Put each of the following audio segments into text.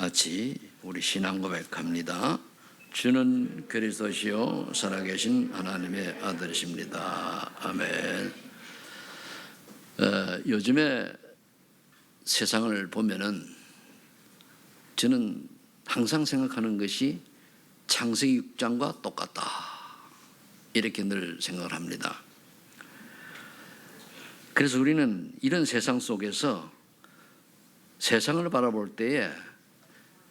같이 우리 신앙 고백합니다. 주는 그리스도시요 살아계신 하나님의 아들이십니다. 아멘. 요즘에 세상을 보면은 저는 항상 생각하는 것이 창세기 6장과 똑같다, 이렇게 늘 생각을 합니다. 그래서 우리는 이런 세상 속에서 세상을 바라볼 때에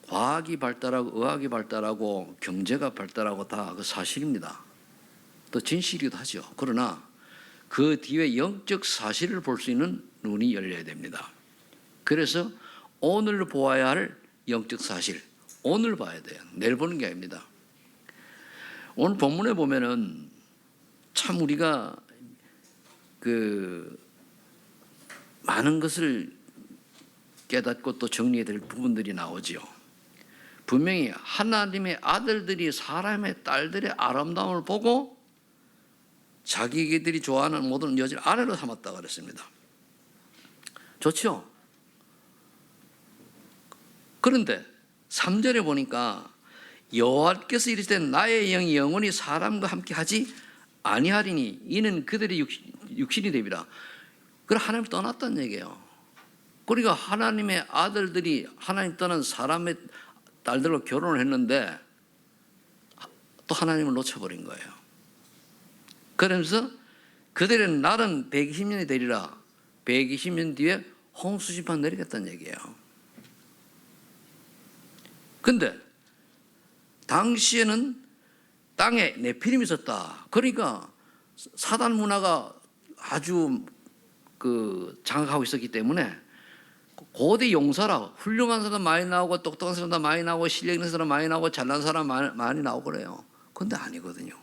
과학이 발달하고 의학이 발달하고 경제가 발달하고 다 그 사실입니다. 또 진실이기도 하죠. 그러나 그 뒤에 영적 사실을 볼 수 있는 눈이 열려야 됩니다. 그래서 오늘 보아야 할 영적 사실, 오늘 봐야 돼요. 내일 보는 게 아닙니다. 오늘 본문에 보면은 참 우리가 많은 것을 깨닫고 또 정리해야 될 부분들이 나오지요. 분명히 하나님의 아들들이 사람의 딸들의 아름다움을 보고 자기들이 좋아하는 모든 여자를 아내로 삼았다 그랬습니다. 좋죠? 그런데 3절에 보니까 여호와께서 이르시되 나의 영이 영원히 사람과 함께 하지 아니하리니 이는 그들의 육신이 되리라. 그걸 하나님을 떠났다는 얘기예요. 그러니까 하나님의 아들들이 하나님 떠난 사람의 딸들과 결혼을 했는데 또 하나님을 놓쳐버린 거예요. 그러면서 그들의 날은 120년이 되리라. 120년 뒤에 홍수심판 내리겠다는 얘기예요. 근데 당시에는 땅에 네피림이 있었다. 그러니까 사단 문화가 아주 장악하고 있었기 때문에 고대 용사라 훌륭한 사람 많이 나오고 똑똑한 사람 많이 나오고 실력 있는 사람 많이 나오고 잘난 사람 많이 나오고 그래요. 그런데 아니거든요.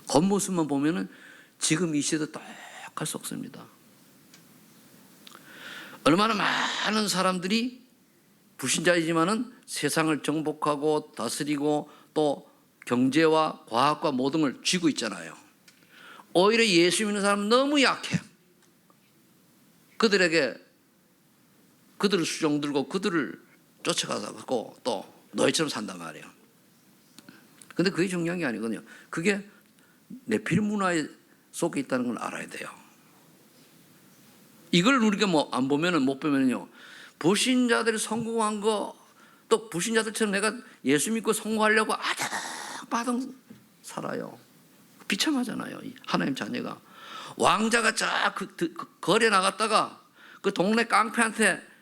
겉모습만 보면은 지금 이 시대도 똑같이 속습니다. 얼마나 많은 사람들이 불신자이지만은 세상을 정복하고 다스리고 또 경제와 과학과 모든 걸 쥐고 있잖아요. 오히려 예수 믿는 사람은 너무 약해. 그들을 수종 들고 그들을 쫓아가고 또 노예처럼 산단 말이에요. 근데 그게 중요한 게 아니거든요. 그게 네피림 문화 속에 있다는 걸 알아야 돼요. 이걸 우리가 안 보면은 못 보면요. 불신자들이 성공한 거, 또 불신자들처럼 내가 예수 믿고 성공하려고 아등바등 살아요. 비참하잖아요. 하나님 자녀가. 왕자가 거리에 나갔다가 그 동네 깡패한테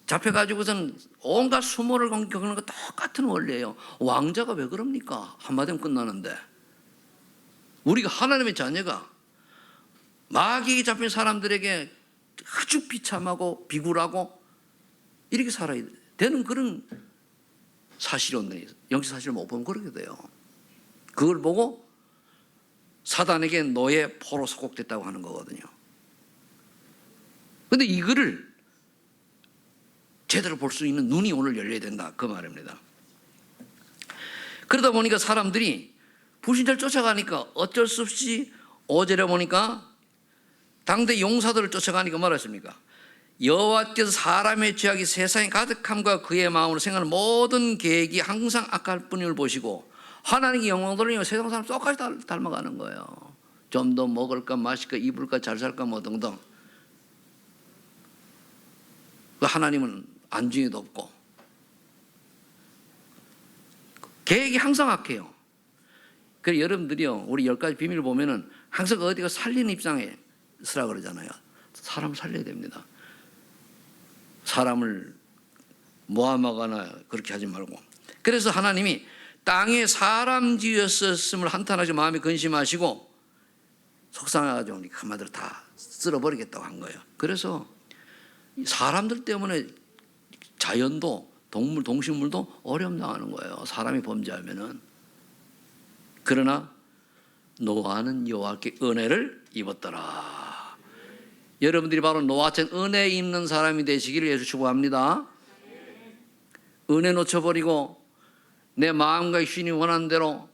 잡혀가지고선 온갖 수모를 겪는 거 똑같은 원리예요. 왕자가 왜 그럽니까? 한마디면 끝나는데. 우리가 하나님의 자녀가 마귀에 잡힌 사람들에게 아주 비참하고 비굴하고 이렇게 살아야 되는 그런 사실이 없네. 영적 사실을 못 보면 그렇게 돼요. 그걸 보고 사단에게 노예 포로 소곡됐다고 하는 거거든요. 그런데 이거를 제대로 볼 수 있는 눈이 오늘 열려야 된다, 그 말입니다. 그러다 보니까 사람들이 불신자를 쫓아가니까 어쩔 수 없이 5절에 보니까 당대 용사들을 쫓아가니까 뭐랬습니까? 여호와께서 사람의 죄악이 세상에 가득함과 그의 마음으로 생각하는 모든 계획이 항상 악할 뿐임을 보시고 하나님의 영광 돌리며 세상 사람 똑같이 닮아가는 거예요. 좀 더 먹을까 마실까 입을까 잘 살까 뭐 등등. 하나님은 안중에도 없고 계획이 항상 악해요. 그래서 여러분들이요, 우리 10가지 비밀을 보면은 항상 어디가 살리는 입장에 쓰라 그러잖아요. 사람을 살려야 됩니다. 사람을 모함하거나 그렇게 하지 말고. 그래서 하나님이 땅에 사람 지었음을 한탄하시고 마음에 근심하시고 속상해가지고 한마디로 다 쓸어버리겠다고 한 거예요. 그래서 사람들 때문에 자연도 동물, 동식물도 어려움 당하는 거예요. 사람이 범죄하면은. 그러나 노아는 여호와께 은혜를 입었더라. 여러분들이 바로 노아처럼 은혜 입는 사람이 되시기를 예수 축복합니다. 은혜 놓쳐버리고 내 마음과 신이 원하는 대로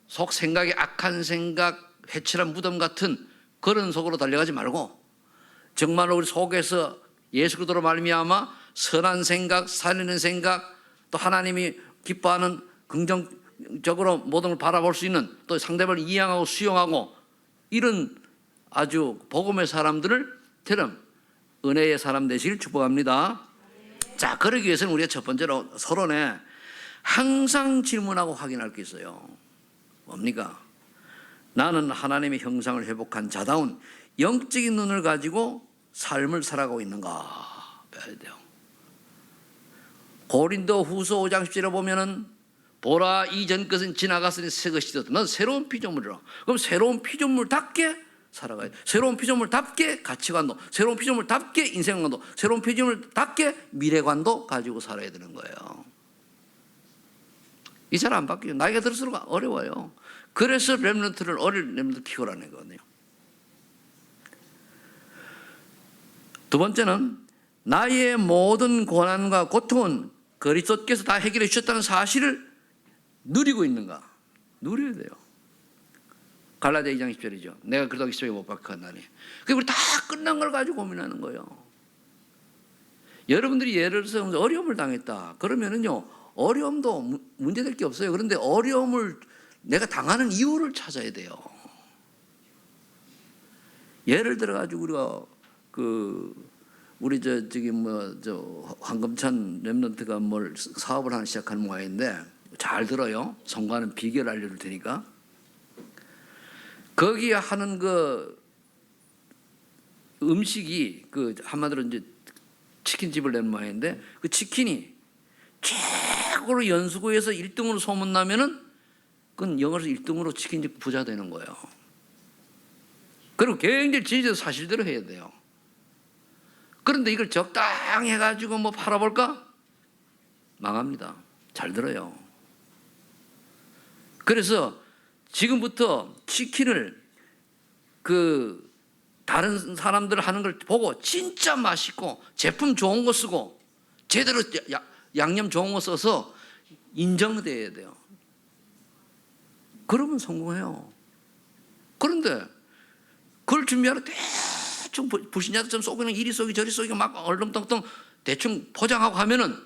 속 생각이 악한 생각, 회칠한 무덤 같은 그런 속으로 달려가지 말고 정말로 우리 속에서 예수 그리스도로 말미암아 선한 생각, 살리는 생각, 또 하나님이 기뻐하는 긍정적으로 모든 걸 바라볼 수 있는, 또 상대방을 이해하고 수용하고, 이런 아주 복음의 사람들을 terem 은혜의 사람 되시길 축복합니다. 자, 그러기 위해서는 우리가 첫 번째로 서론에 항상 질문하고 확인할 게 있어요. 뭡니까? 나는 하나님의 형상을 회복한 자다운 영적인 눈을 가지고 삶을 살아가고 있는가 봐야 돼요. 고린도 후서 5장 10절에 보면은 보라 이전 것은 지나갔으니 새 것이 되었다. 넌 새로운 피조물이라. 그럼 새로운 피조물답게 살아가야 돼. 새로운 피조물답게 가치관도, 새로운 피조물답게 인생관도, 새로운 피조물답게 미래관도 가지고 살아야 되는 거예요. 이 잘 안 바뀌어요. 나이가 들수록 어려워요. 그래서 렘넌트를 어릴 렘넌트 키우라는 거거든요. 두 번째는 나의 모든 고난과 고통은 그리스도께서 다 해결해 주셨다는 사실을 누리고 있는가? 누려야 돼요. 갈라디아 2장 10절이죠. 내가 그리스도의 십자가에 못 박혔나니. 그리고 다 끝난 걸 가지고 고민하는 거예요. 여러분들이 예를 들어서 어려움을 당했다. 그러면은요, 어려움도 문제될 게 없어요. 그런데 어려움을 내가 당하는 이유를 찾아야 돼요. 예를 들어 가지고 우리가 우리 황금찬 렘넌트가 뭘 사업을 하나 시작하는 모양인데, 잘 들어요. 성과는 비결 알려줄 테니까. 거기에 하는 그 음식이 한마디로 이제 치킨집을 낸 모양인데, 그 치킨이 최고로 연수구에서 1등으로 소문나면은 그건 영어에서 1등으로 치킨집 부자 되는 거예요. 그리고 굉장히 진실대로 사실대로 해야 돼요. 그런데 이걸 적당히 해가지고 뭐 팔아볼까? 망합니다. 잘 들어요. 그래서 지금부터 치킨을 다른 사람들 하는 걸 보고 진짜 맛있고 제품 좋은 거 쓰고 제대로 양념 좋은 거 써서 인정돼야 돼요. 그러면 성공해요. 그런데 그걸 준비하러 대충 불신자들처럼 쏘기는 이리 쏘기 저리 쏘기 막 얼렁뚱땅 대충 포장하고 하면은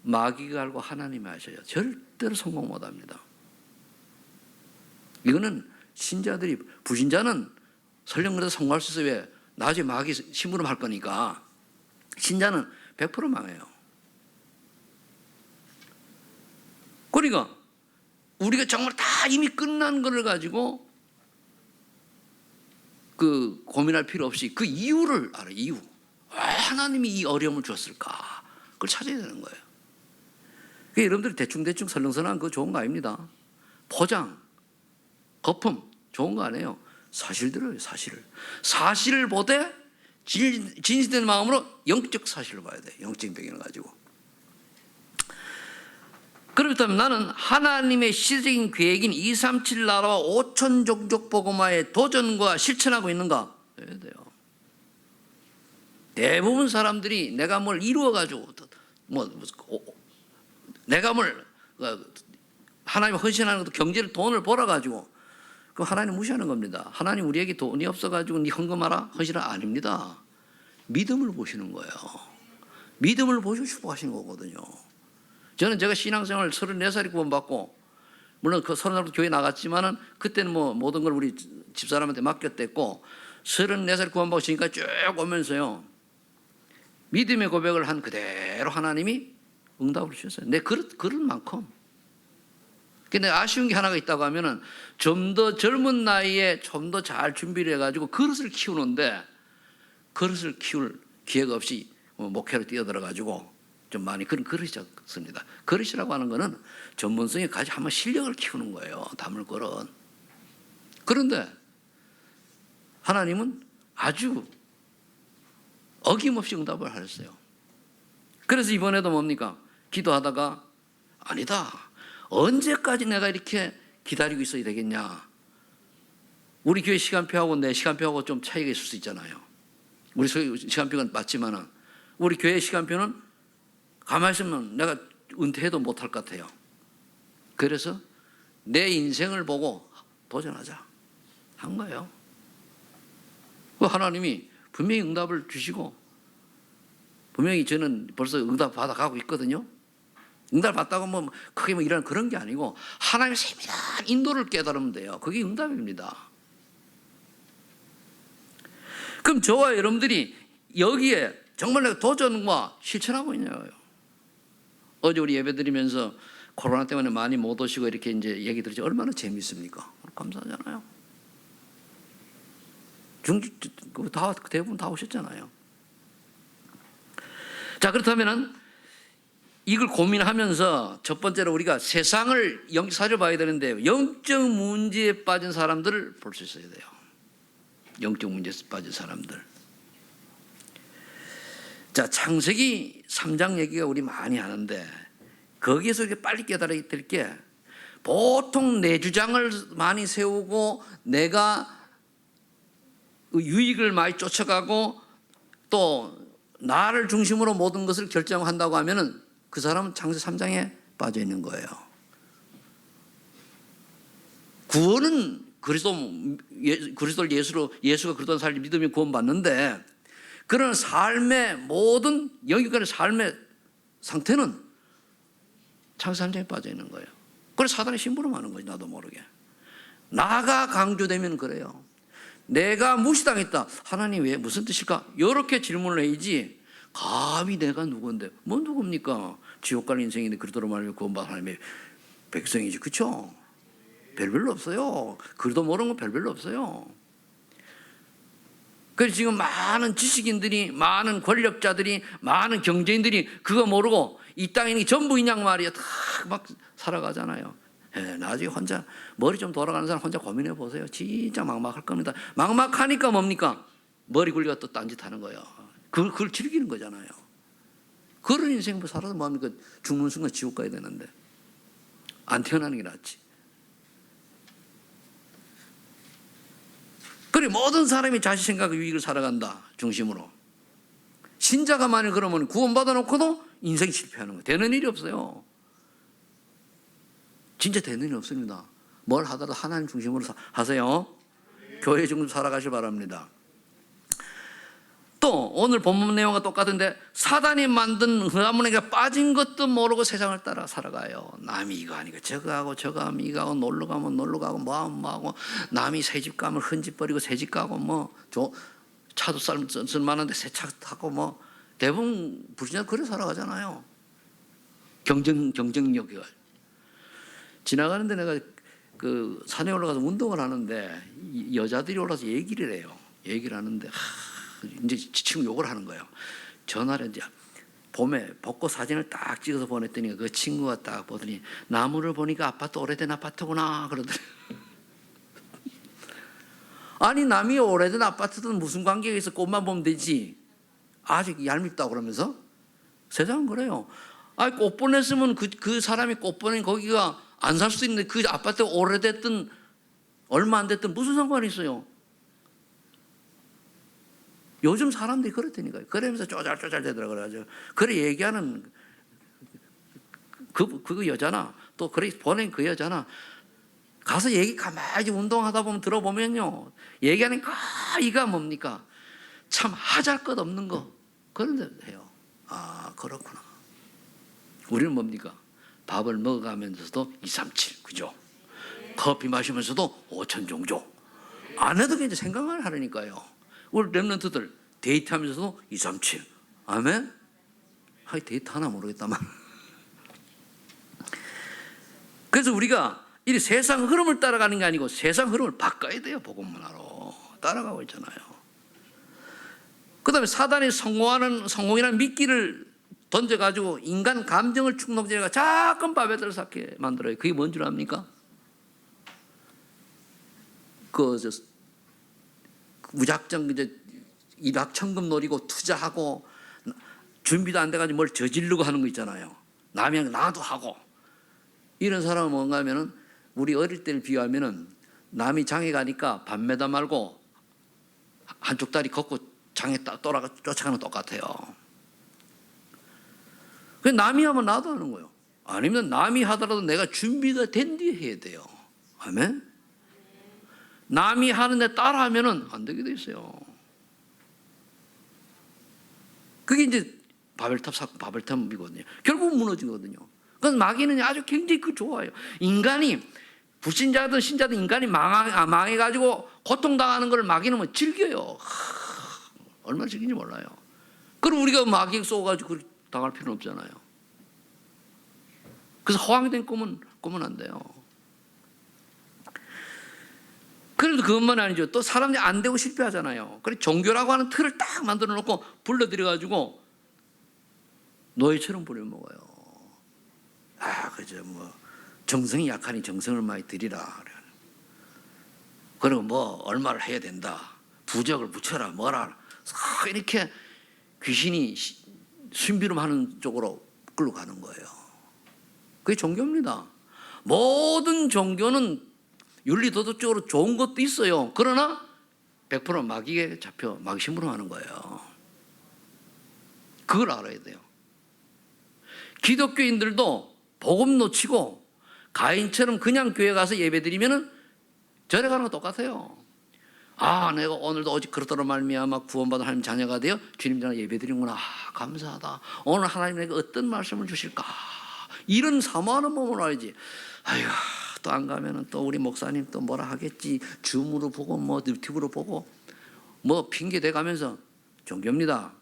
마귀가 알고 하나님이 아셔요. 절대로 성공 못합니다. 이거는 신자들이, 불신자는 설령 그래도 성공할 수 있어요. 왜? 나중에 마귀 심부름할 거니까. 신자는 100% 망해요. 그러니까 우리가 정말 다 이미 끝난 걸 가지고 고민할 필요 없이 그 이유를 알아요. 이유. 왜 하나님이 이 어려움을 주었을까? 그걸 찾아야 되는 거예요. 그러니까 여러분들이 대충대충 설렁설렁한 그거 좋은 거 아닙니다. 포장, 거품 좋은 거 아니에요. 사실대로요. 사실을 보되 진실된 마음으로 영적 사실을 봐야 돼요. 영적인 배경을 가지고. 그렇다면 나는 하나님의 시대적인 계획인 237 나라와 5천 종족 복음화에 도전과 실천하고 있는가? 해야 돼요. 대부분 사람들이 내가 뭘 이루어가지고 내가 뭘 하나님 헌신하는 것도 경제를 돈을 벌어가지고 그 하나님 무시하는 겁니다. 하나님 우리에게 돈이 없어가지고 네 헌금하라 헌신하라 아닙니다. 믿음을 보시는 거예요. 믿음을 보시고 축복하시는 거거든요. 저는 제가 신앙생활 34살에 구원받고 물론 그 30살부터 교회 나갔지만은 그때는 뭐 모든 걸 우리 집사람한테 맡겼댔고 34살 구원받고 지금까지 쭉 오면서요 믿음의 고백을 한 그대로 하나님이 응답을 주셨어요. 내 그릇 만큼. 근데 아쉬운 게 하나가 있다고 하면은 좀 더 젊은 나이에 좀 더 잘 준비를 해가지고 그릇을 키우는데 그릇을 키울 기회가 없이 목회로 뛰어들어가지고 좀 많이 그런 그릇이 적습니다. 그릇이라고 하는 거는 전문성이 가지고 한번 실력을 키우는 거예요. 담을 그릇. 그런데 하나님은 아주 어김없이 응답을 하셨어요. 그래서 이번에도 뭡니까? 기도하다가 아니다. 언제까지 내가 이렇게 기다리고 있어야 되겠냐? 우리 교회 시간표하고 내 시간표하고 좀 차이가 있을 수 있잖아요. 우리 시간표가 맞지만은 우리 교회 시간표는 가만히 있으면 내가 은퇴해도 못할 것 같아요. 그래서 내 인생을 보고 도전하자 한 거예요. 하나님이 분명히 응답을 주시고 분명히 저는 벌써 응답 받아가고 있거든요. 응답 받다고 뭐 크게 뭐 이런 그런 게 아니고 하나님의 세밀한 인도를 깨달으면 돼요. 그게 응답입니다. 그럼 저와 여러분들이 여기에 정말 내가 도전과 실천하고 있냐고요. 어제 우리 예배 드리면서 코로나 때문에 많이 못 오시고 이렇게 이제 얘기 들으지 얼마나 재밌습니까? 감사하잖아요. 대부분 다 오셨잖아요. 자, 그렇다면은 이걸 고민하면서 첫 번째로 우리가 세상을 살펴봐야 되는데 영적 문제에 빠진 사람들을 볼 수 있어야 돼요. 영적 문제에 빠진 사람들. 자, 창세기 3장 얘기가 우리 많이 하는데 거기에서 이렇게 빨리 깨달아야 될 게 보통 내 주장을 많이 세우고 내가 유익을 많이 쫓아가고 또 나를 중심으로 모든 것을 결정한다고 하면은 그 사람은 창세기 3장에 빠져 있는 거예요. 구원은 그리스도를 예수가 그리스도를 살리 믿으면 구원받는데 그런 삶의 모든 영역간의 삶의 상태는 창세기 3장에 빠져 있는 거예요. 그래서 사단이 심부름하는 거지, 나도 모르게. 나가 강조되면 그래요. 내가 무시당했다. 하나님 왜 무슨 뜻일까? 이렇게 질문을 해야지. 감히 내가 누구인데? 뭐 누굽니까? 지옥 갈 인생인데 그리스도로 말하면 구원받은 하나님의 백성이지, 그렇죠? 별별로 없어요. 그리도 모르는 건 별별로 없어요. 그래서 지금 많은 지식인들이, 많은 권력자들이, 많은 경제인들이 그거 모르고 이 땅에 있는 게 전부이냐 말이야. 다 막 살아가잖아요. 나중에 혼자 머리 좀 돌아가는 사람 혼자 고민해 보세요. 진짜 막막할 겁니다. 막막하니까 뭡니까? 머리 굴리가 또 딴짓하는 거예요. 그걸 즐기는 거잖아요. 그런 인생 뭐 살아도 뭡니까? 죽는 순간 지옥 가야 되는데 안 태어나는 게 낫지. 그래, 모든 사람이 자기 생각 유익을 살아간다 중심으로. 신자가 만약 그러면 구원받아 놓고도 인생 실패하는 거예요. 되는 일이 없어요. 진짜 되는 일이 없습니다. 뭘 하더라도 하나님 중심으로 하세요. 교회 중심 살아가시기 바랍니다. 또 오늘 본문 내용과 똑같은데 사단이 만든 흐라문에게 빠진 것도 모르고 세상을 따라 살아가요. 남이 이거 하니까 저거 하고 저거 하면 이거 하고 놀러 가면 놀러 가고 뭐 하면 뭐 하고 남이 새 집 가면 큰 집 버리고 새 집 가고 뭐 차도 쓸만한데 새 차 타고 뭐 대부분 불신자 그래 살아가잖아요. 경쟁력이. 지나가는데 내가 그 산에 올라가서 운동을 하는데 여자들이 올라서 얘기를 해요. 얘기를 하는데 이제 지금 욕을 하는 거예요. 전화를 이제 봄에 벚꽃 사진을 딱 찍어서 보냈더니 그 친구가 딱 보더니 나무를 보니까 아파트 오래된 아파트구나 그러더니 아니 남이 오래된 아파트든 무슨 관계가 있어? 꽃만 보면 되지. 아직 얄밉다고 그러면서 세상은 그래요. 아니 꽃 보냈으면 그 사람이 꽃 보낸 거기가 안 살 수 있는데 그 아파트가 오래됐든 얼마 안 됐든 무슨 상관이 있어요? 요즘 사람들이 그렇다니까요. 그러면서 쪼잘쪼잘 되더라고요. 그래가지고 그래 얘기하는 그 여자나 또 그래 보낸 그 여자나 가서 얘기 가만히 운동하다 보면 들어보면요. 얘기하는 이가 뭡니까? 참 하잘 것 없는 거 그런 데 해요. 아 그렇구나. 우리는 뭡니까? 밥을 먹어가면서도 2, 3, 7 그죠? 커피 마시면서도 5천 종조 안 해도 이제 생각을 하려니까요. 우리 랩런트들 데이트하면서도 2, 3, 7 아멘? 하이 데이트 하나 모르겠다만 그래서 우리가 이 세상 흐름을 따라가는 게 아니고 세상 흐름을 바꿔야 돼요. 복음 문화로 따라가고 있잖아요. 그 다음에 사단이 성공이라는 미끼를 던져가지고 인간 감정을 충동지내가 자꾸 바벨탑을 쌓게 만들어요. 그게 뭔 줄 압니까? 무작정 이제 일확천금 노리고 투자하고 준비도 안 돼가지고 뭘 저지르고 하는 거 있잖아요. 남이 나도 하고 이런 사람은 뭔가 하면은 우리 어릴 때를 비유하면은 남이 장에 가니까 밤매다 말고 한쪽 다리 걷고 장에 쫓아가는 거 똑같아요. 남이 하면 나도 하는 거예요. 아니면 남이 하더라도 내가 준비가 된 뒤에 해야 돼요. 아멘? 남이 하는데 따라하면은 안 되게 돼 있어요. 그게 이제 바벨탑 사건, 바벨탑이거든요. 결국 무너지거든요. 그래서 마귀는 아주 굉장히 좋아요. 인간이 불신자든 신자든 인간이 망해가지고 고통당하는 걸 마귀는 뭐 즐겨요. 얼마나 즐긴지 몰라요. 그럼 우리가 마귀에 쏘가지고 그렇게 당할 필요는 없잖아요. 그래서 허황된 꿈은 꾸면 안 돼요. 그래도 그것만 아니죠. 또 사람들이 안 되고 실패하잖아요. 그래 종교라고 하는 틀을 딱 만들어 놓고 불러들여가지고 노예처럼 부려먹어요. 그저 뭐 정성이 약하니 정성을 많이 들이라. 그리고 뭐 얼마를 해야 된다. 부적을 붙여라 뭐라. 이렇게 귀신이 순비름하는 쪽으로 끌고 가는 거예요. 그게 종교입니다. 모든 종교는 윤리도덕적으로 좋은 것도 있어요. 그러나 100% 마귀에 잡혀 마귀 심부름하는 거예요. 그걸 알아야 돼요. 기독교인들도 복음 놓치고 가인처럼 그냥 교회 가서 예배드리면은 절에 가는 거 똑같아요. 내가 오늘도 오직 그렇더라 말미암아 구원받은 하나님 자녀가 되어 주님 전에 예배드리는구나. 감사하다. 오늘 하나님 내게 어떤 말씀을 주실까. 이런 사모하는 몸으로 알지. 또 안 가면은 또 우리 목사님 또 뭐라 하겠지. 줌으로 보고 뭐 유튜브로 보고 뭐 핑계 대가면서 종교입니다.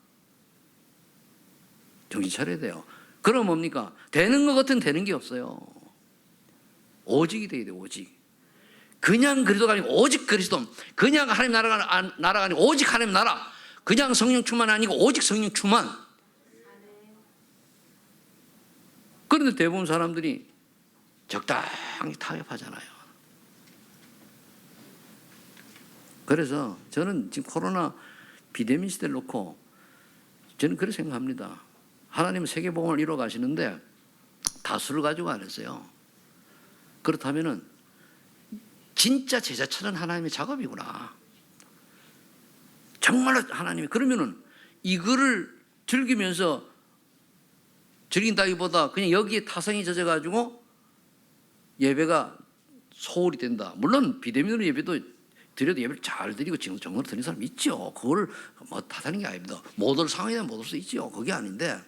정신 차려야 돼요. 그럼 뭡니까? 되는 것 같은 되는 게 없어요. 오직이 돼야 돼요. 오직. 그냥 그리스도가 아니고 오직 그리스도. 그냥 하나님 나라가 아니고 오직 하나님 나라. 그냥 성령 충만 아니고 오직 성령 충만. 그런데 대부분 사람들이 적당히 타협하잖아요. 그래서 저는 지금 코로나 비대면 시대를 놓고 저는 그렇게 생각합니다. 하나님은 세계복음을 이루어 가시는데 다수를 가지고 안 했어요. 그렇다면은 진짜 제자 찾는 하나님의 작업이구나. 정말로 하나님이 그러면은 이거를 즐기면서 즐긴다기보다 그냥 여기에 타성이 젖어가지고 예배가 소홀히 된다. 물론 비대면으로 예배도 드려도 예배를 잘 드리고 정으로 드리는 사람 있죠. 그걸 뭐 탓하는 게 아닙니다. 못 올 상황이 되면 못 올 수 있죠. 그게 아닌데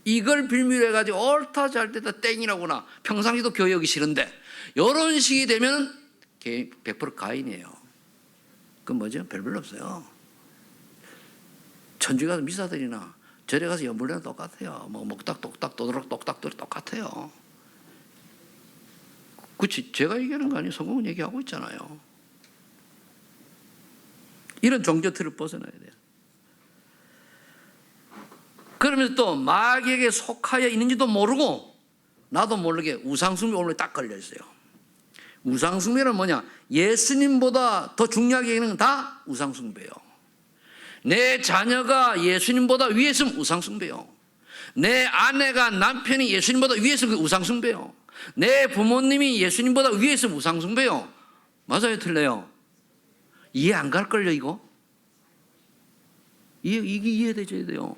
이걸 빌미로 해가지고 옳다 잘됐다 땡이라구나. 평상시도 교회 오기 싫은데 이런 식이 되면 100% 가인이에요. 그건 뭐죠? 별로 없어요. 천주에 가서 미사들이나 절에 가서 연불이나 똑같아요. 뭐 목딱 똑딱 도드락 똑딱 똑같아요. 그렇지. 제가 얘기하는 거 아니에요. 성경은 얘기하고 있잖아요. 이런 종교 틀을 벗어나야 돼요. 그러면서 또 마귀에게 속하여 있는지도 모르고 나도 모르게 우상숭배 오늘 딱 걸려 있어요. 우상숭배는 뭐냐? 예수님보다 더 중요하게 여기는 건 다 우상숭배예요. 내 자녀가 예수님보다 위에 있으면 우상숭배요. 내 아내가 남편이 예수님보다 위에 있으면 우상숭배요. 내 부모님이 예수님보다 위에 있으면 우상숭배요. 맞아요? 틀려요? 이해 안 갈걸요 이거? 이게 이해되셔야 돼요.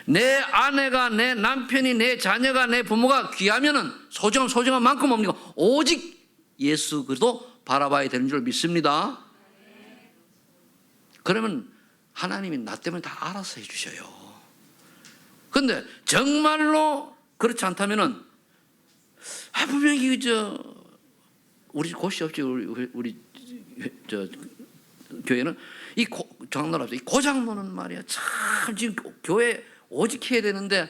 내 아내가 내 남편이 내 자녀가 내 부모가 귀하면은 소중한 만큼 뭡니까? 오직 예수 그리스도 바라봐야 되는 줄 믿습니다. 그러면 하나님이 나 때문에 다 알아서 해주셔요. 그런데 정말로 그렇지 않다면은 분명히 우리 곳이 없지. 우리 교회는 이 장로는 없어요. 이 고장로는 말이야 참 지금 교회 오직 해야 되는데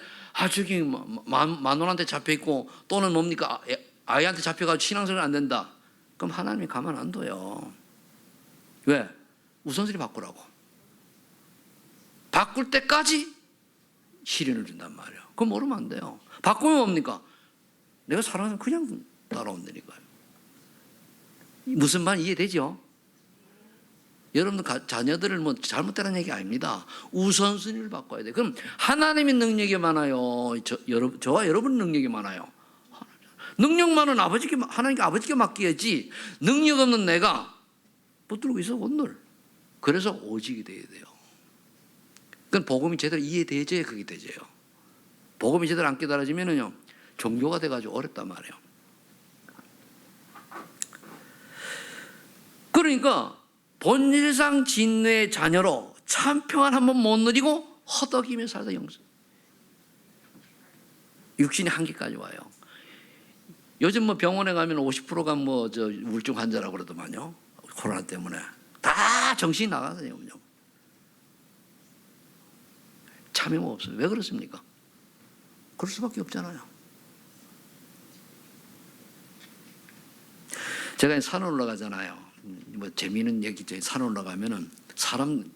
저기 만원한테 잡혀있고 또는 뭡니까 아이한테 잡혀가지고 신앙생활 안 된다. 그럼 하나님이 가만 안 둬요. 왜? 우선순위 바꾸라고. 바꿀 때까지 시련을 준단 말이에요. 그럼 모르면 안 돼요. 바꾸면 뭡니까? 내가 사랑하는 그냥 따라온다니까요. 무슨 말 이해되죠? 여러분들 자녀들을 뭐 잘못되는 얘기 아닙니다. 우선순위를 바꿔야 돼요. 그럼 하나님의 능력이 많아요. 저와 여러분 능력이 많아요. 능력 많은 하나님께 아버지께 맡겨야지 능력 없는 내가 붙들고 있어 온늘. 그래서 오직이 돼야 돼요. 그건 복음이 제대로 이해되져야 그게 되져요. 복음이 제대로 안 깨달아지면은요 종교가 돼가지고 어렵단 말이에요. 그러니까 본질상 진노의 자녀로 참 평안 한번 못 누리고 허덕이며 살다 육신이 한계까지 와요. 요즘 뭐 병원에 가면 50%가 뭐 저 우울증 환자라고 그러더만요. 코로나 때문에 다 정신이 나가서요. 참여가 없어요. 왜 그렇습니까? 그럴 수밖에 없잖아요. 제가 산 올라가잖아요. 뭐 재미있는 얘기죠. 산 올라가면은 사람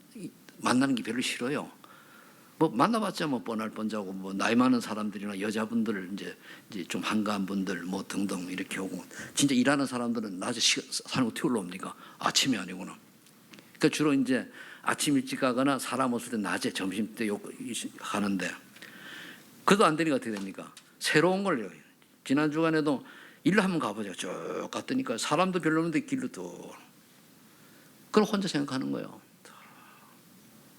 만나는 게 별로 싫어요. 뭐 만나봤자 뭐 뻔할 뻔자고 뭐 나이 많은 사람들이나 여자분들 이제 좀 한가한 분들 뭐 등등 이렇게 오고 진짜 일하는 사람들은 낮에 사는 거 어떻게 올라옵니까? 아침이 아니구나. 그러니까 주로 이제 아침 일찍 가거나 사람 없을 때 낮에 점심 때 하는데 그래도 안 되니까 어떻게 됩니까? 새로운 걸 지난 주간에도 일로 한번 가보자 쭉 갔더니까 사람도 별로 없는데 길로 또 그걸 혼자 생각하는 거예요.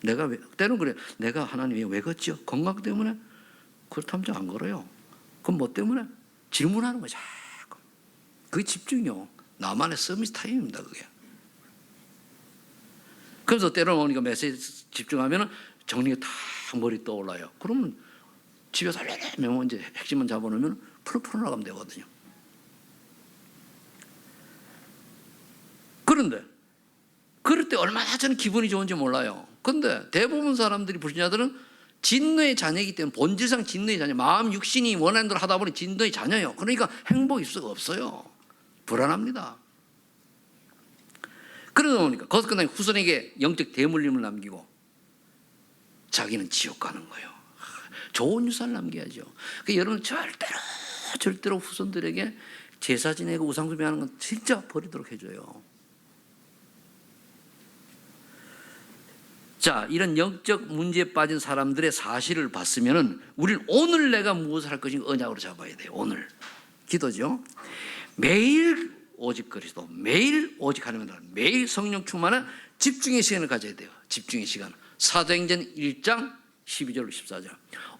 내가 왜 때는 그래. 내가 하나님이 왜 걷지요? 건강 때문에? 그렇다면 안 걸어요. 그럼 뭐 때문에? 질문하는 거야 자꾸. 그게 집중이요. 나만의 서비스 타임입니다. 그게. 그래서 때로는 오니까 메시지 집중하면 정리가 다 머리 떠올라요. 그러면 집에서 하려면 이제 핵심만 잡아놓으면 풀어 나가면 되거든요. 그런데 그럴 때 얼마나 저는 기분이 좋은지 몰라요. 그런데 대부분 사람들이 불신자들은 진노의 자녀이기 때문에 본질상 진노의 자녀, 마음 육신이 원하는 대로 하다 보니 진노의 자녀예요. 그러니까 행복일 수가 없어요. 불안합니다. 그러다 보니까 거기서 끝나니 후손에게 영적 대물림을 남기고 자기는 지옥 가는 거예요. 좋은 유산을 남겨야죠. 그러니까 여러분 절대로 후손들에게 제사 지내고 우상 숭배하는 건 진짜 버리도록 해줘요. 자, 이런 영적 문제에 빠진 사람들의 사실을 봤으면은 우리는 오늘 내가 무엇을 할 것인가 언약으로 잡아야 돼요. 오늘 기도죠. 매일 오직 그리스도, 매일 오직 하나님 나라, 매일 성령 충만한 집중의 시간을 가져야 돼요. 집중의 시간. 사도행전 1장 12절 14절.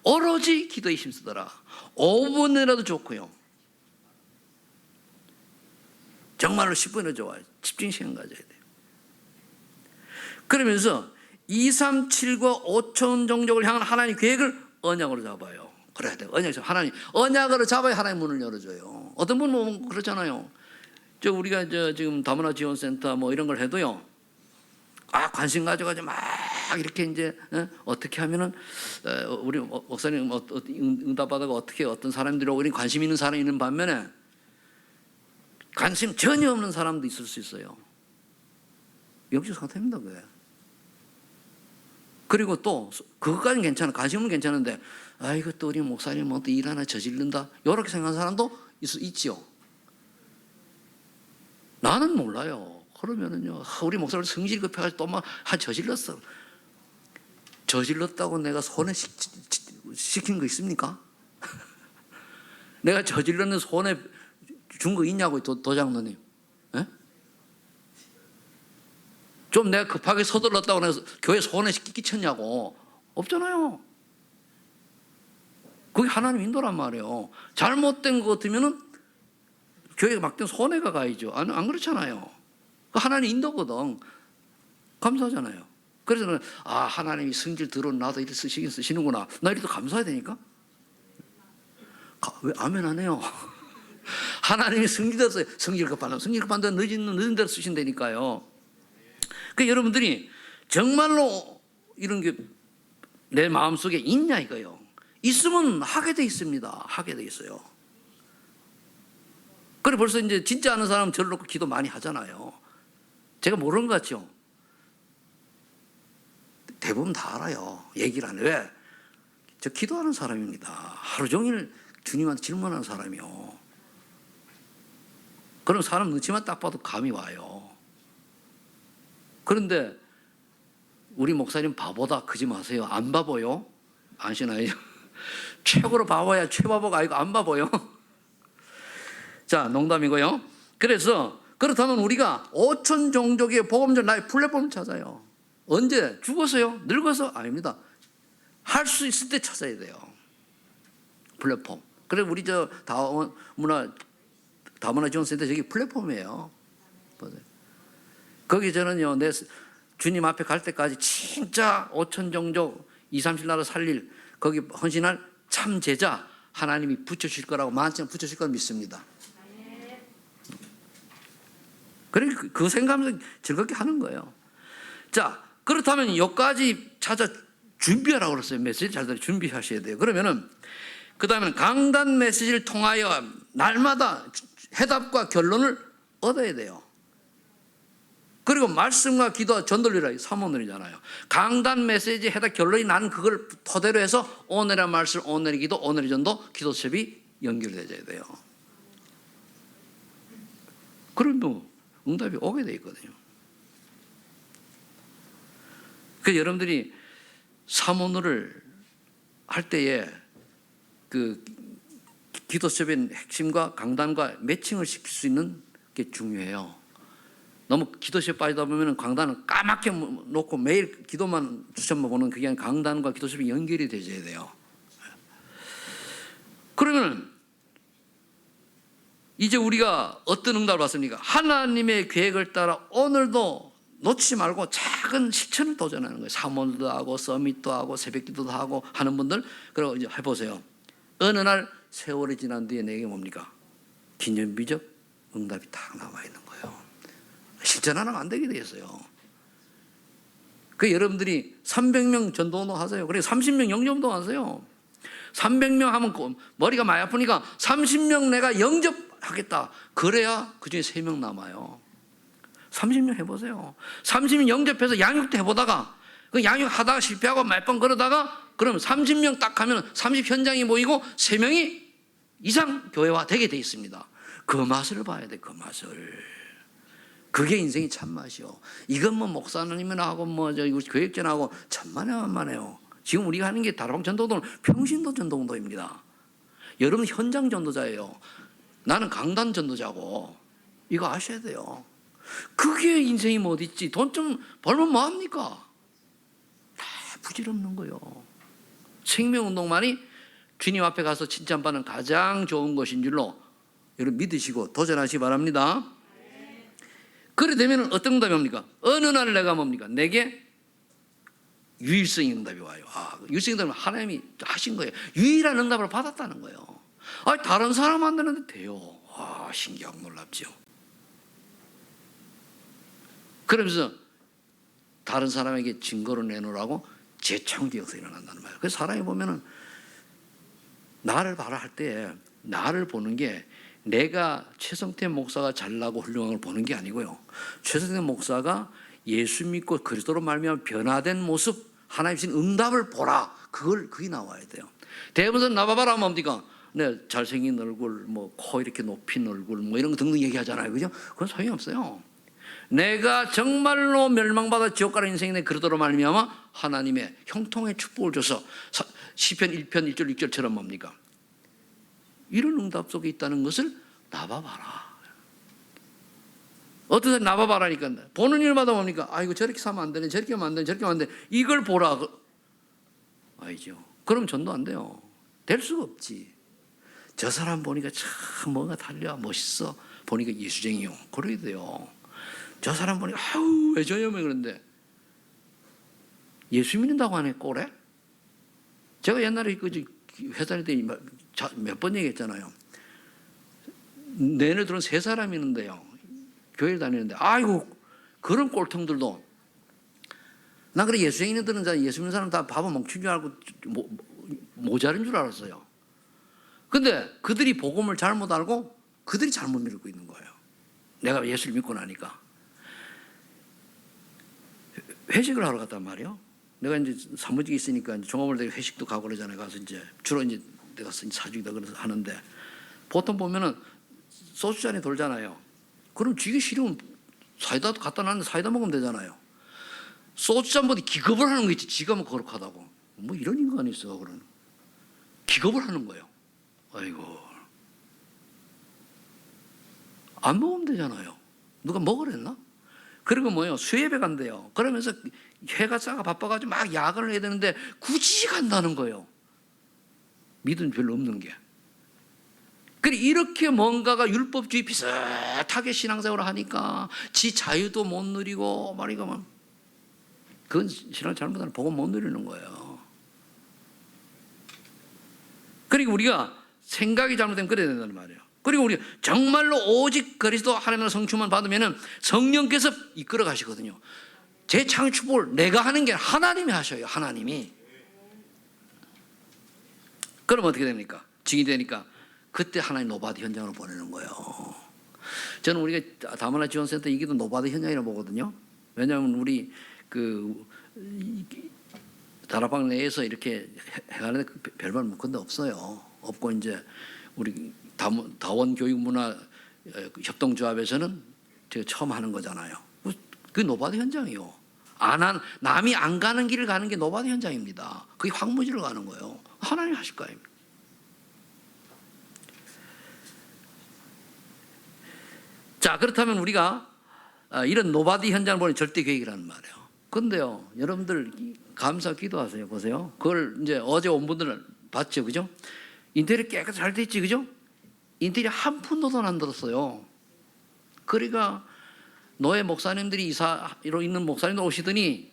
오로지 기도에 힘쓰더라. 5분이라도 좋고요. 정말로 10분이라도 좋아요. 집중의 시간 가져야 돼요. 그러면서 2, 3, 7과 5천 종족을 향한 하나님 계획을 언약으로 잡아요. 그래야 돼요. 하나님 언약으로 잡아야 하나님 문을 열어줘요. 어떤 분은 그렇잖아요. 우리가 지금 다문화 지원센터 뭐 이런 걸 해도요. 관심 가져가지고 막 이렇게 이제 어떻게 하면은 우리 목사님 응답받아가 어떻게 어떤 사람들이 우리 관심 있는 사람이 있는 반면에 관심 전혀 없는 사람도 있을 수 있어요. 영적 상태입니다, 그게. 그리고 또 그것까지는 괜찮아. 관심은 괜찮은데 이것도 우리 목사님 또 일 하나 저지른다 이렇게 생각하는 사람도 있지요. 나는 몰라요. 그러면은요 우리 목사님 성질 급해가지고 또 막 저질렀어. 저질렀다고 내가 손해 시킨 거 있습니까? 내가 저질렀는 손해 준 거 있냐고 도장로님. 좀 내가 급하게 서둘렀다고 해서 교회 손해 끼쳤냐고. 없잖아요. 그게 하나님 인도란 말이에요. 잘못된 거 같으면은 교회가 막된 손해가 가야죠. 안 그렇잖아요. 하나님 인도거든. 감사하잖아요. 그래서 하나님이 성질 들어온 나도 이렇게 쓰시는구나. 나 이래도 감사해야 되니까. 왜 아멘 안 해요? 하나님이 성질대로 성질 급한다. 성질 급한다. 늦은 대로 쓰신다니까요. 그러니까 여러분들이 정말로 이런 게 내 마음속에 있냐 이거요. 있으면 하게 돼 있습니다. 하게 돼 있어요. 그래 벌써 이제 진짜 아는 사람은 저를 놓고 기도 많이 하잖아요. 제가 모르는 것 같죠? 대부분 다 알아요. 얘기를 안 해. 왜? 저 기도하는 사람입니다. 하루 종일 주님한테 질문하는 사람이요. 그럼 사람 눈치만 딱 봐도 감이 와요. 그런데 우리 목사님 바보다 그러지 마세요. 안 바보요? 아시나요? 최고로 바보야. 최바보가 아니고 안 바보요. 자, 농담이고요. 그래서 그렇다면 우리가 5천 종족의 복음전 나의 플랫폼을 찾아요. 언제? 죽어서요? 늙어서? 아닙니다. 할 수 있을 때 찾아야 돼요. 플랫폼. 그래 우리 다문화 지원센터 저기 플랫폼이에요. 거기 저는요 내 주님 앞에 갈 때까지 진짜 5천 종족 237 나라 살릴 거기 헌신할 참 제자 하나님이 붙여주실 거라고 만찬 붙여주실 걸 믿습니다. 그래 그 생각하면서 즐겁게 하는 거예요. 자, 그렇다면 여기까지 찾아 준비하라고 그랬어요. 메시지 잘 들어 준비하셔야 돼요. 그러면은 그 다음에는 강단 메시지를 통하여 날마다 해답과 결론을 얻어야 돼요. 그리고 말씀과 기도, 전도리라 삼원을이잖아요. 강단 메시지 해답 결론이 나는 그걸 토대로 해서 오늘의 말씀, 오늘의 기도, 오늘의 전도, 기도 수업이 연결되어야 돼요. 그러면 응답이 오게 돼 있거든요. 그래서 여러분들이 삼원을 할 때에 그 기도 수업의 핵심과 강단과 매칭을 시킬 수 있는 게 중요해요. 너무 기도 수업에 빠지다 보면 강단을 까맣게 놓고 매일 기도만 수첩만 보는 그게 아니라 강단과 기도 수업이 연결이 되어야 돼요. 그러면 이제 우리가 어떤 응답을 받습니까? 하나님의 계획을 따라 오늘도 놓치지 말고 작은 실천을 도전하는 거예요. 사모도 하고 서밋도 하고 새벽기도도 하고 하는 분들, 그리고 이제 해보세요. 어느 날 세월이 지난 뒤에 내게 뭡니까? 기념비적 응답이 딱 나와 있는 거예요. 실천 안 하면 안 되게 돼 있어요. 그 여러분들이 300명 전도운동 하세요. 그래 30명 영접운동 하세요. 300명 하면 머리가 많이 아프니까 30명 내가 영접하겠다. 그래야 그중에 3명 남아요. 30명 해보세요. 30명 영접해서 양육도 해보다가 그 양육하다가 실패하고 몇 번 그러다가 그러면 30명 딱 하면 30 현장이 모이고 3명이 이상 교회화 되게 돼 있습니다. 그 맛을 봐야 돼. 그 맛을. 그게 인생이 참맛이요. 이건 뭐 목사님이나 하고 뭐 저 교육전하고 천만에만만해요. 지금 우리가 하는 게 다락방 전도는 평신도 전도운동입니다. 여러분 현장 전도자예요. 나는 강단 전도자고. 이거 아셔야 돼요. 그게 인생이 뭐 어디 있지? 돈 좀 벌면 뭐합니까? 다 부질없는 거예요. 생명운동만이 주님 앞에 가서 칭찬받는 가장 좋은 것인 줄로 여러분 믿으시고 도전하시기 바랍니다. 그래 되면 어떤 응답이 옵니까? 어느 날 내가 뭡니까? 내게 유일성의 응답이 와요. 유일성의 응답은 하나님이 하신 거예요. 유일한 응답을 받았다는 거예요. 다른 사람 만드는데 돼요. 신기하고 놀랍죠. 그러면서 다른 사람에게 증거를 내놓으라고 재창조에서 일어난다는 말이에요. 그래서 사람이 보면은 나를 봐라 할 때 나를 보는 게 내가 최성태 목사가 잘나고 훌륭한 걸 보는 게 아니고요. 최성태 목사가 예수 믿고 그리스도로 말미암아 변화된 모습, 하나님 주신 응답을 보라. 그게 나와야 돼요. 대부분 나봐봐라 하면 뭡니까? 네, 잘생긴 얼굴, 뭐 코 이렇게 높인 얼굴, 뭐 이런 거 등등 얘기하잖아요. 그죠? 그건 소용이 없어요. 내가 정말로 멸망받아 지옥 가는 인생인데 그리스도로 말미암아 하나님의 형통의 축복을 줘서 시편 1편 1절 6절처럼 뭡니까? 이런 응답 속에 있다는 것을 나봐봐라. 어떻게 나봐봐라니까 보는 일마다 뭡니까? 이거 저렇게 사면 안 되네, 저렇게 하면 안 되네, 저렇게 하면 안 되네. 이걸 보라. 아니죠. 그럼 전도 안 돼요. 될 수가 없지. 저 사람 보니까 참 뭔가 달려 멋있어. 보니까 예수쟁이요. 그래야 돼요. 저 사람 보니까 왜 저요? 그런데 예수 믿는다고 하네 꼴에. 제가 옛날에 그 회사 다닐 때 몇 번 얘기했잖아요. 내내 들은 3사람이 있는데요. 교회를 다니는데 그런 꼴통들도 난 그래 예수쟁이들은 예수 믿는 사람 다 바보 멍친 줄 알고 모자른 줄 알았어요. 근데 그들이 복음을 잘못 알고 그들이 잘못 믿고 있는 거예요. 내가 예수를 믿고 나니까. 회식을 하러 갔단 말이에요. 내가 이제 사무직이 있으니까 이제 종합을 회식도 가고 그러잖아요. 가서 이제 주로 이제 내가 사주기다 그래서 하는데 보통 보면은 소주잔이 돌잖아요. 그럼 쥐기 싫으면 사이다도 갖다 놨는데 사이다 먹으면 되잖아요. 소주잔보다 기겁을 하는 거 있지. 지가 뭐 거룩하다고. 뭐 이런 인간이 있어. 그런 기겁을 하는 거예요. 아이고 안 먹으면 되잖아요. 누가 먹으랬나? 그리고 뭐예요? 수협에 간대요. 그러면서 해가 싸가 바빠가지고 막 야근을 해야 되는데 굳이 간다는 거예요. 믿음 별로 없는 게. 그래 이렇게 뭔가가 율법주의 비슷하게 신앙생활을 하니까 지 자유도 못 누리고 말이가 그건 신앙 잘못하면 복음 못 누리는 거예요. 그리고 우리가 생각이 잘못되면 그래야 된다는 말이에요. 그리고 우리가 정말로 오직 그리스도 하나님의 성취만 받으면 성령께서 이끌어 가시거든요. 재창축을 내가 하는 게 하나님이 하셔요. 하나님이. 그럼 어떻게 됩니까? 증이 되니까 그때 하나님 노바디 현장으로 보내는 거예요. 저는 우리가 다문화 지원센터 이기도 노바디 현장이라고 보거든요. 왜냐하면 우리 그 다락방 내에서 이렇게 해가는데 별말 묻건 데 없어요. 없고 이제 우리 다원 교육문화 협동조합에서는 제가 처음 하는 거잖아요. 그게 노바디 현장이요. 남이 안 가는 길을 가는 게 노바디 현장입니다. 그게 황무지로 가는 거예요. 하나님 하실 거예요. 자, 그렇다면 우리가 이런 노바디 현장을 보는 절대 계획이라는 말이에요. 그런데요, 여러분들 감사 기도하세요. 보세요. 그걸 이제 어제 온 분들은 봤죠, 그죠? 인테리어 깨끗이 잘 됐지, 그죠? 인테리어 한 푼도 돈 안 들었어요. 그러니까 노예 목사님들이 이사로 있는 목사님들 오시더니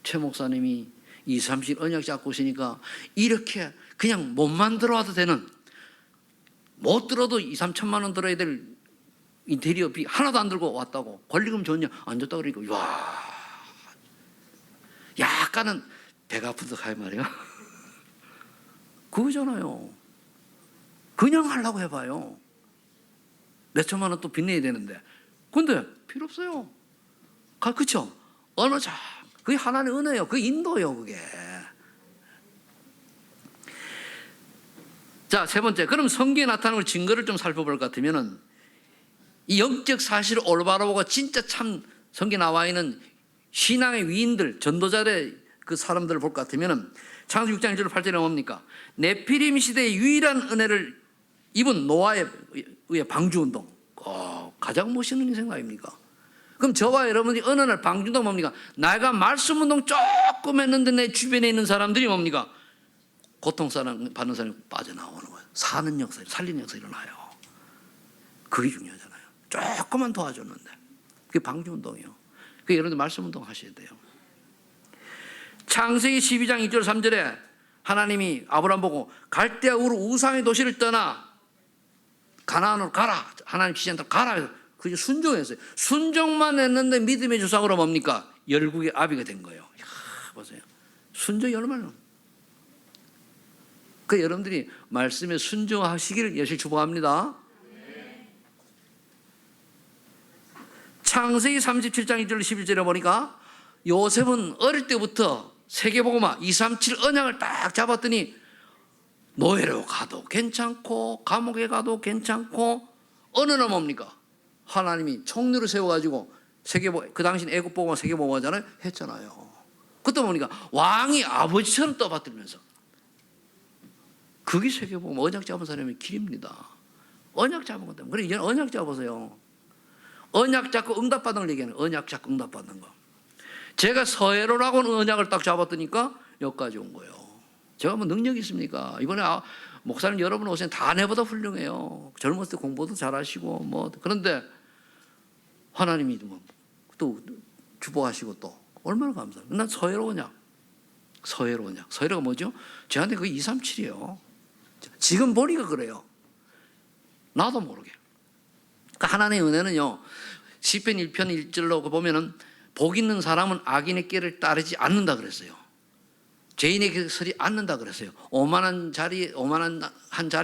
최 목사님이 2, 30 언약 잡고 오시니까 이렇게 그냥 몸만 들어와도 되는, 못 들어도 2, 3천만 원 들어야 될 인테리어비 하나도 안 들고 왔다고. 권리금 줬냐? 안 줬다 그러니까 와, 약간은 배가 아프다 가야 말이야. 그거잖아요. 그냥 하려고 해봐요. 몇 천만 원 또 빚내야 되는데. 근데 필요 없어요. 그렇죠? 어느 자, 그게 하나님의 은혜예요. 그게 인도예요, 그게. 자, 세 번째. 그럼 성경에 나타나는 증거를 좀 살펴볼 것 같으면은 이 영적 사실을 올바로 보고 진짜 참 성경에 나와 있는 신앙의 위인들, 전도자들의 그 사람들을 볼 것 같으면은 창세기 6장 1절 8절에 뭡니까? 네피림 시대의 유일한 은혜를 입은 노아에 의해 방주운동. 가장 멋있는 인생 아닙니까? 그럼 저와 여러분이 어느 날 방주운동 뭡니까? 내가 말씀운동 조금 했는데 내 주변에 있는 사람들이 뭡니까? 고통받는 사람이 빠져나오는 거예요. 사는 역사, 살리는 역사 일어나요. 그게 중요하잖아요. 조금만 도와줬는데. 그게 방주운동이에요. 그게 여러분들 말씀운동 하셔야 돼요. 창세기 12장 2절 3절에 하나님이 아브라함 보고 갈대아 우르 우상의 도시를 떠나 가나안으로 가라. 하나님 지시한다 가라. 그게 순종했어요. 순종만 했는데 믿음의 조상으로 뭡니까? 열국의 아비가 된 거예요. 이야, 보세요. 순종이 얼마나. 그 여러분들이 말씀에 순종하시기를 열심히 축복합니다. 창세기 37장 1절 11절에 보니까 요셉은 어릴 때부터 세계복음화 237 언약을 딱 잡았더니 노예로 가도 괜찮고 감옥에 가도 괜찮고 어느 날 뭡니까? 하나님이 총리를 세워가지고 그 당시 애국복음화 세계복음화잖아요. 했잖아요. 그때 보니까 왕이 아버지처럼 떠받들면서 그게 세계복음화 언약 잡은 사람의 길입니다. 언약 잡은 것 때문에. 그래 이제 언약 잡으세요. 언약 잡고 응답받는 걸 얘기하는 거예요. 언약 잡고 응답받는 거. 제가 서해로라고는 언약을 딱 잡았더니까 여기까지 온 거예요. 제가 뭐 능력이 있습니까? 이번에 목사님 여러분 오시면 다 내보다 훌륭해요. 젊었을 때 공부도 잘하시고 뭐 그런데 하나님이 또 축복하시고 또 얼마나 감사해요. 난 서해로 언약. 서해로가 뭐죠? 저한테 그게 237이에요. 지금 보니까 그래요. 나도 모르게. 그러니까 하나님의 은혜는요. 시편 1편 1절로 보면은 복 있는 사람은 악인의 길을 따르지 않는다 그랬어요. 죄인의 길을 서지 않는다 그랬어요. 오만한 자리에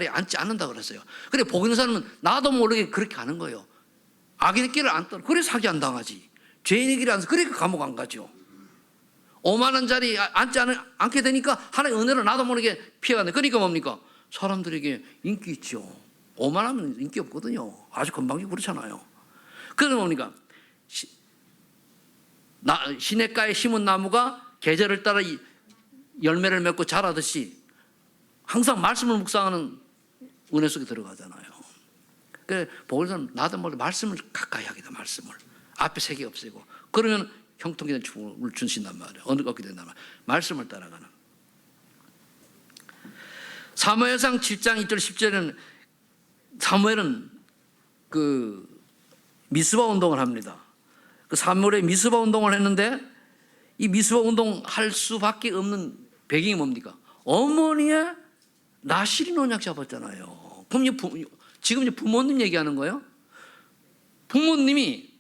앉지 않는다 그랬어요. 그래 복 있는 사람은 나도 모르게 그렇게 가는 거예요. 악인의 길을 안 따라. 그래 사기 안 당하지. 죄인의 길을 안 그러니까 감옥 안 가죠. 오만한 자리에 앉지 않게 되니까 하나님의 은혜를 나도 모르게 피해가는데 그러니까 뭡니까? 사람들에게 인기 있죠. 오만하면 인기 없거든요. 아주 건방지고 그렇잖아요. 그러다 뭡니까? 시냇가에 심은 나무가 계절을 따라 열매를 맺고 자라듯이 항상 말씀을 묵상하는 은혜 속에 들어가잖아요. 그래 복을 사람 나도 모르게 말씀을 가까이 하게 돼. 말씀을 앞에 색이 없애고 그러면 형통이 된 축복을 주신단 말이에요. 얻게 된단 말이에요. 말씀을 따라가는. 사무엘상 7장 2절 10절에는 사무엘은 그 미스바 운동을 합니다. 그 사무엘의 미스바 운동을 했는데 이 미스바 운동 할 수밖에 없는 배경이 뭡니까? 어머니의 나시린 언약 잡았잖아요. 그럼 지금 이제 부모님 얘기하는 거예요. 부모님이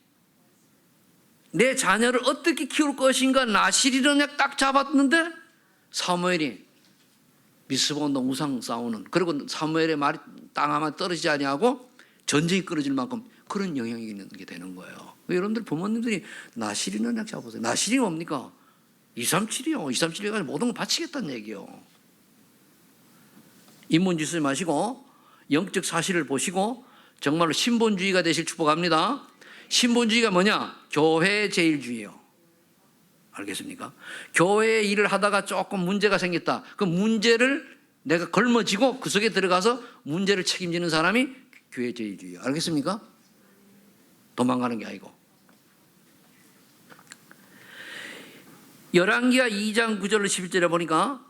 내 자녀를 어떻게 키울 것인가 나시린 언약 딱 잡았는데 사무엘이 미스바 온다 우상 싸우는, 그리고 사무엘의 말이 땅 하나 떨어지지 아니하고 전쟁이 끊어질 만큼 그런 영향이 있는 게 되는 거예요. 여러분들 부모님들이 나시린 언약 잡으세요. 나시린이 뭡니까? 237이요. 237 해가지고 모든 걸 바치겠다는 얘기요. 인문지 쓰지 마시고 영적 사실을 보시고 정말로 신본주의가 되실 축복합니다. 신본주의가 뭐냐? 교회 제일주의예요. 알겠습니까? 교회 일을 하다가 조금 문제가 생겼다. 그 문제를 내가 걸머지고 그 속에 들어가서 문제를 책임지는 사람이 교회 제일주의예요. 알겠습니까? 도망가는 게 아니고. 열왕기하 2장 9절로 11절에 보니까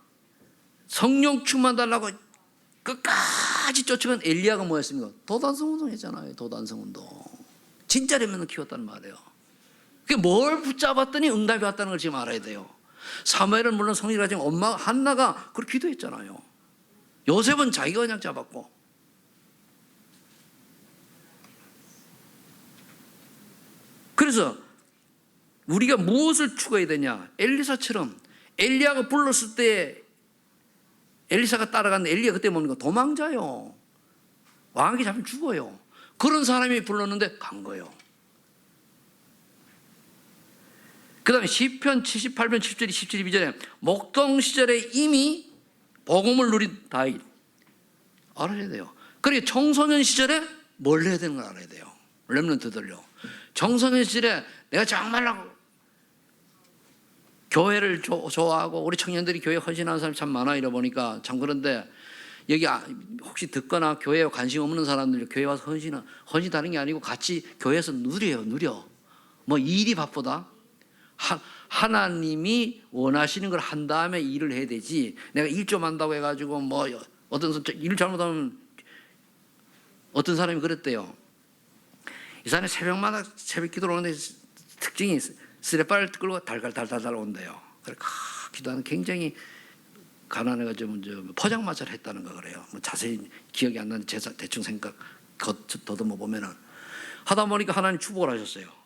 성령 충만 달라고 끝까지 쫓아간 엘리야가 뭐였습니까? 도단성 운동했잖아요. 도단성 운동. 진짜 레면을 키웠다는 말이에요. 그게 뭘 붙잡았더니 응답이 왔다는 걸 지금 알아야 돼요. 사무엘은 물론 성리가 지금 엄마 한나가 그렇게 기도했잖아요. 요셉은 자기가 그냥 잡았고. 그래서 우리가 무엇을 추구해야 되냐? 엘리사처럼 엘리야가 불렀을 때 엘리사가 따라갔는데 엘리야 그때 뭡니까? 도망자요. 왕에게 잡히면 죽어요. 그런 사람이 불렀는데 간 거예요. 그 다음에 시편 78편 10절 12절에 목동 시절에 이미 복음을 누린 다윗 알아야 돼요. 그리고 청소년 시절에 뭘 해야 되는 걸 알아야 돼요. 렘넌트들요. 청소년 시절에 내가 정말로 교회를 좋아하고 우리 청년들이 교회 헌신하는 사람이 참 많아 이러 보니까 참 그런데 여기 혹시 듣거나 교회에 관심 없는 사람들 교회 와서 헌신하는 게 아니고 같이 교회에서 누려. 뭐 일이 바쁘다. 하나님이 원하시는 걸 한 다음에 일을 해야 되지. 내가 일 좀 한다고 해가지고 뭐 어떤 일 잘못하면 어떤 사람이 그랬대요. 이 사람이 새벽마다 새벽 기도를 오는데 특징이 쓰레빠를 끌고 달달 온대요. 그래 기도하는 굉장히 가난해가지고 포장마차를 했다는 거 그래요. 뭐 자세히 기억이 안 나는데 대충 생각 더듬어 보면은 하다 보니까 하나님 축복을 하셨어요.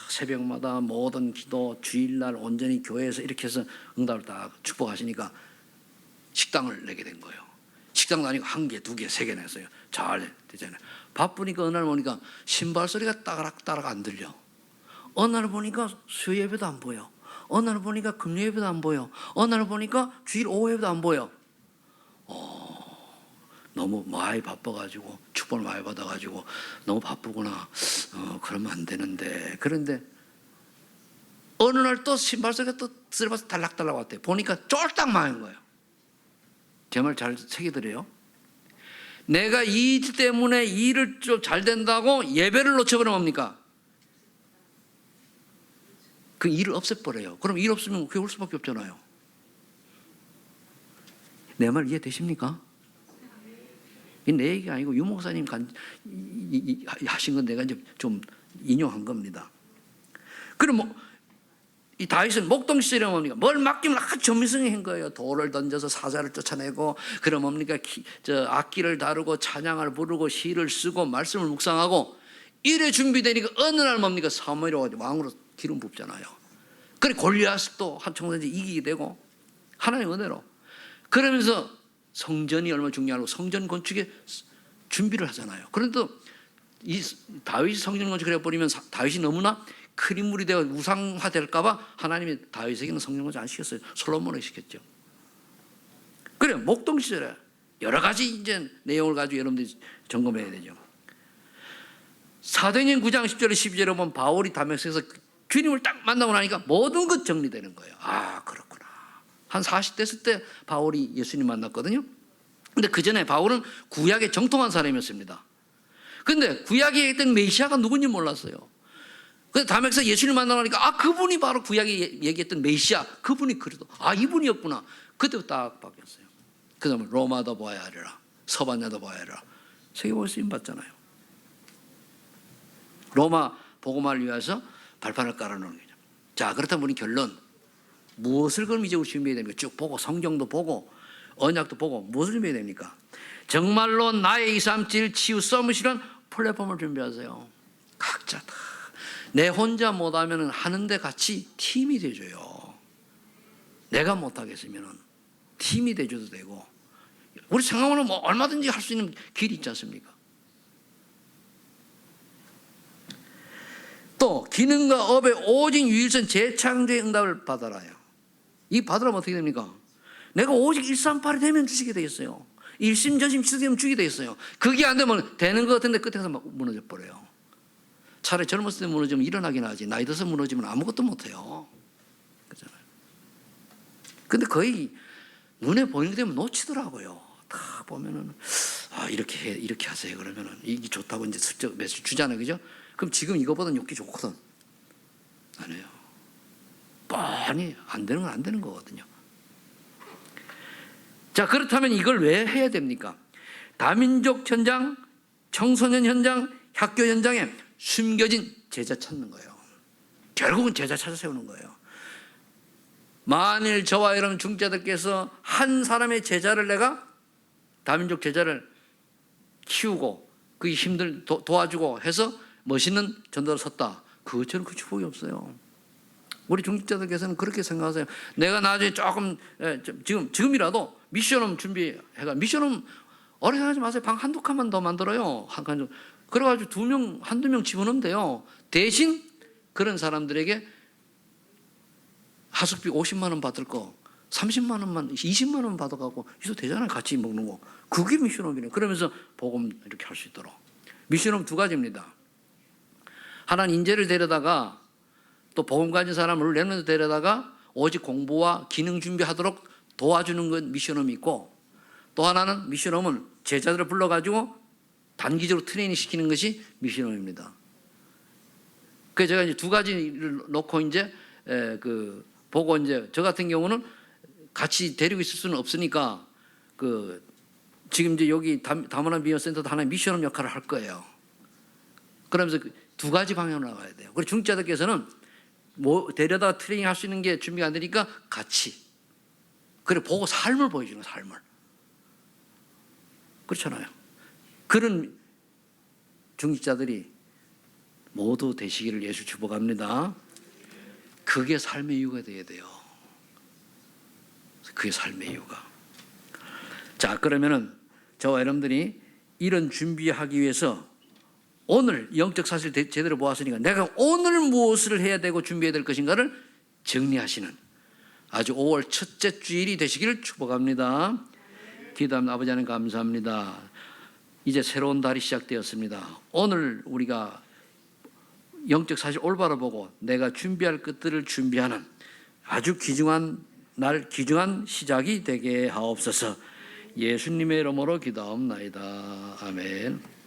새벽마다 모든 기도 주일날 온전히 교회에서 이렇게 해서 응답을 다 축복하시니까 식당을 내게 된 거예요. 식당도 아니고 1개, 2개, 3개 냈어요. 잘 되잖아요. 바쁘니까 어느 날 보니까 신발 소리가 따가락 안 들려. 어느 날 보니까 수요예배도 안 보여. 어느 날 보니까 금요예배도 안 보여. 어느 날 보니까 주일 오후 예배도 안 보여. 너무 많이 바빠가지고 축복을 많이 받아가지고 너무 바쁘구나. 그러면 안 되는데. 그런데 어느 날 또 신발 소리가 또 쓰러져서 달락달락 왔대요. 보니까 쫄딱 망한 거예요. 제 말 잘 새기드려요. 내가 이 일 때문에 일을 좀 잘 된다고 예배를 놓쳐버리면 뭡니까? 그 일을 없애버려요. 그럼 일 없으면 교회 올 수밖에 없잖아요. 내 말 이해되십니까? 내 얘기가 아니고 유 목사님 하신 건 내가 이제 좀 인용한 겁니다. 그럼 이 다윗은 목동 시절에 뭡니까? 뭘 맡기면 아주 전미성이 한 거예요. 돌을 던져서 사자를 쫓아내고, 그럼 뭡니까? 악기를 다루고 찬양을 부르고 시를 쓰고 말씀을 묵상하고 이래 준비되니까 어느 날 뭡니까? 사무엘이 왕으로 기름 붓잖아요. 그래 골리앗도 한 청소년이 이기게 되고 하나님의 은혜로. 그러면서 성전이 얼마나 중요하고 성전 건축에 준비를 하잖아요. 그런데 이 다윗이 성전 건축을 해버리면 다윗이 너무나 큰 인물이 되어 우상화 될까봐 하나님이 다윗에게는 성전 건축 안 시켰어요. 솔로몬에게 시켰죠. 그래 목동 시절에 여러 가지 이제 내용을 가지고 여러분들이 점검해야 되죠. 사도행전 9장 10절에 12절에 보면 바울이 다메섹에서 주님을 딱 만나고 나니까 모든 것 정리되는 거예요. 아 그렇구나. 한 40대 됐을 때 바울이 예수님 만났거든요. 근데 그 전에 바울은 구약에 정통한 사람이었습니다. 근데 구약에 있던 메시아가 누군지 몰랐어요. 그래서 다메섹에서 예수님 만나니까 그분이 바로 구약에 얘기했던 메시아, 그분이 그래도 이분이었구나. 그때부터 딱 바뀌었어요. 그 다음에 로마도 보아야 하리라, 서반야도 보아야 하리라. 세계복음에 쓰임 받잖아요. 로마 복음화를 위해서 발판을 깔아놓는 거죠. 자, 그렇다면 우리 결론 무엇을 그럼 이제 우리 준비해야 됩니까? 쭉 보고 성경도 보고 언약도 보고 무엇을 준비해야 됩니까? 정말로 나의 237 치유 서밋이란 플랫폼을 준비하세요. 각자 다. 내 혼자 못하면 하는데 같이 팀이 돼줘요. 내가 못하겠으면 팀이 돼줘도 되고, 우리 생각으로 뭐 얼마든지 할 수 있는 길이 있지 않습니까? 또 기능과 업의 오직 유일선 재창조의 응답을 받아라요. 이 받으라면 어떻게 됩니까? 내가 오직 138이 되면 주식이 되겠어요. 일심전심 취소되면 주식이 되겠어요. 그게 안 되면 되는 것 같은데 끝에서 막 무너져 버려요. 차라리 젊었을 때 무너지면 일어나긴 하지, 나이 들어서 무너지면 아무것도 못해요. 그렇잖아요. 근데 거의 눈에 보이는 게 되면 놓치더라고요. 다 보면은 이렇게 하세요. 그러면은 이게 좋다고 이제 슬쩍 매수 주잖아요, 그죠? 그럼 지금 이거보다 욕기 좋거든. 안 해요. 뻔히 안 되는 건 안 되는 거거든요. 자, 그렇다면 이걸 왜 해야 됩니까? 다민족 현장, 청소년 현장, 학교 현장에 숨겨진 제자 찾는 거예요. 결국은 제자 찾아 세우는 거예요. 만일 저와 여러분 중직자들께서 한 사람의 제자를, 내가 다민족 제자를 키우고 그 힘들 도와주고 해서 멋있는 전도를 섰다, 그것처럼 그 축복이 없어요. 우리 중직자들께서는 그렇게 생각하세요. 내가 나중에 조금 지금이라도 미션홈 준비해가, 미션홈 어려 생각하지 마세요. 방 한두 칸만 더 만들어요. 한 칸 정도. 그래가지고 한두 명 집어넣으면 돼요. 대신 그런 사람들에게 하숙비 50만 원 받을 거 30만 원만, 20만 원 받아가고 있어도 되잖아요. 같이 먹는 거. 그게 미션홈이네요. 그러면서 복음 이렇게 할 수 있도록. 미션홈 두 가지입니다. 하나는 인재를 데려다가, 또 복음 가진 사람을 렘넌트 데려다가 오직 공부와 기능 준비하도록 도와주는 건 미션홈이 있고, 또 하나는 미션홈은 제자들을 불러가지고 단기적으로 트레이닝 시키는 것이 미션홈입니다. 그래서 제가 이제 두 가지를 놓고 이제 보고, 이제 저 같은 경우는 같이 데리고 있을 수는 없으니까 지금 이제 여기 다문화 미디어센터도 하나의 미션홈 역할을 할 거예요. 그러면서 두 가지 방향으로 나가야 돼요. 그리고 중직자들께서는 데려다 트레이닝 할 수 있는 게 준비가 안 되니까 같이, 그래 보고 삶을 보여주는, 삶을. 그렇잖아요. 그런 중직자들이 모두 되시기를 예수 축복합니다. 그게 삶의 이유가 되어야 돼요. 그게 삶의 이유가. 자, 그러면은 저와 여러분들이 이런 준비하기 위해서 오늘 영적 사실 제대로 보았으니까 내가 오늘 무엇을 해야 되고 준비해야 될 것인가를 정리하시는 아주 5월 첫째 주일이 되시기를 축복합니다. 기도합니다. 아버지 하나님 감사합니다. 이제 새로운 달이 시작되었습니다. 오늘 우리가 영적 사실 올바로 보고 내가 준비할 것들을 준비하는 아주 귀중한 시작이 되게 하옵소서. 예수님의 이름으로 기도하옵나이다. 아멘.